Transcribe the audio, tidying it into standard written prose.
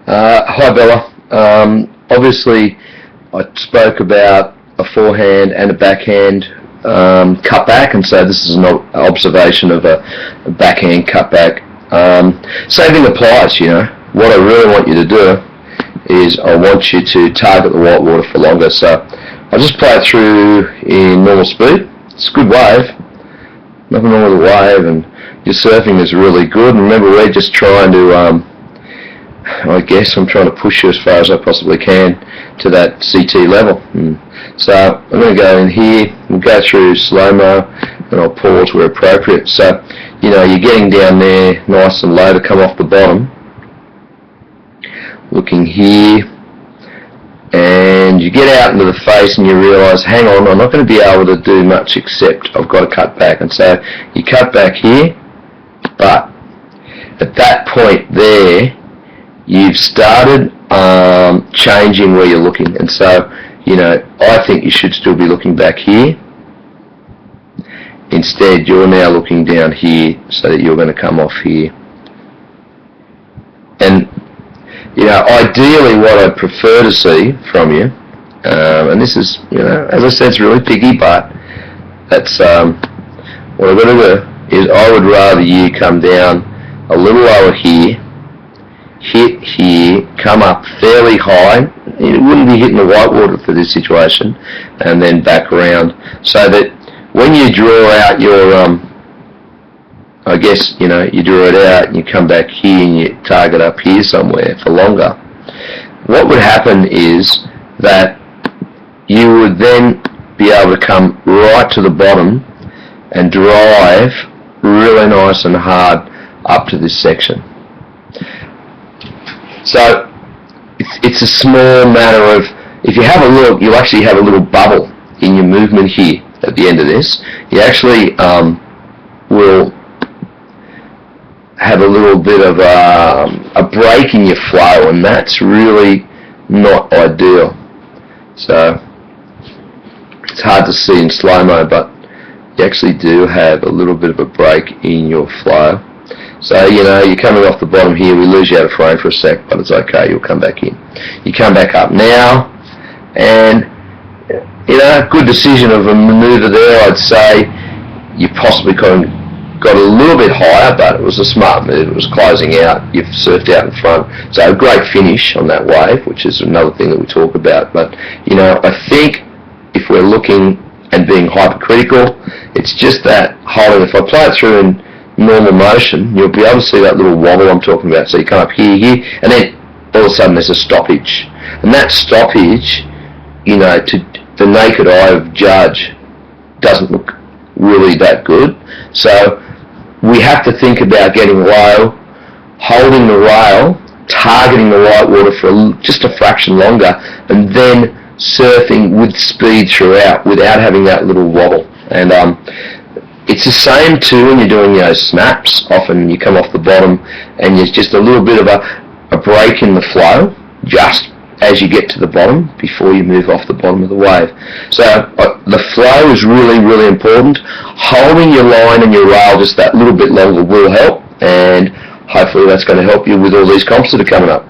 Hi Bella. Obviously I spoke about a forehand and a backhand cutback, and so this is an observation of a backhand cutback. Same thing applies, What I really want you to do is I want you to target the white water for longer. So I'll just play it through in normal speed. It's a good wave. Nothing wrong with the wave, and your surfing is really good. And remember, we're just trying to I guess I'm trying to push you as far as I possibly can to that CT level. So I'm going to go in here, we'll go through slow-mo, and I'll pause where appropriate. So, you're getting down there nice and low to come off the bottom. Looking here, and you get out into the face and you realise, hang on, I'm not going to be able to do much except I've got to cut back. And so you cut back here, but at that point there, you've started changing where you're looking, and so I think you should still be looking back here. Instead, you're now looking down here, so that you're going to come off here. And ideally, what I'd prefer to see from you, and this is, as I said, it's really picky, but that's what I'm going to do is I would rather you come down a little lower here, hit here, come up fairly high. It wouldn't be hitting the white water for this situation, and then back around, so that when you draw out your, I guess, you draw it out and you come back here and you target up here somewhere for longer. What would happen is that you would then be able to come right to the bottom and drive really nice and hard up to this section. So it's a small matter of, if you have a look, you'll actually have a little bubble in your movement here at the end of this. You actually will have a little bit of a break in your flow, and that's really not ideal. So it's hard to see in slow-mo, but you actually do have a little bit of a break in your flow. So, you're coming off the bottom here, we lose you out of frame for a sec, but it's okay, you'll come back in. You come back up now, and, good decision of a manoeuvre there. I'd say you possibly got a little bit higher, but it was a smart move. It was closing out, you've surfed out in front. So a great finish on that wave, which is another thing that we talk about. But, I think if we're looking and being hypercritical, it's just that holding. If I play it through in normal motion, you'll be able to see that little wobble I'm talking about. So you come up here, and then all of a sudden there's a stoppage. And that stoppage, to the naked eye of judge, doesn't look really that good. So we have to think about getting low, holding the rail, targeting the white water for just a fraction longer, and then surfing with speed throughout without having that little wobble. And it's the same too when you're doing snaps. Often you come off the bottom and there's just a little bit of a break in the flow just as you get to the bottom before you move off the bottom of the wave. So the flow is really, really important. Holding your line and your rail just that little bit longer will help, and hopefully that's going to help you with all these comps that are coming up.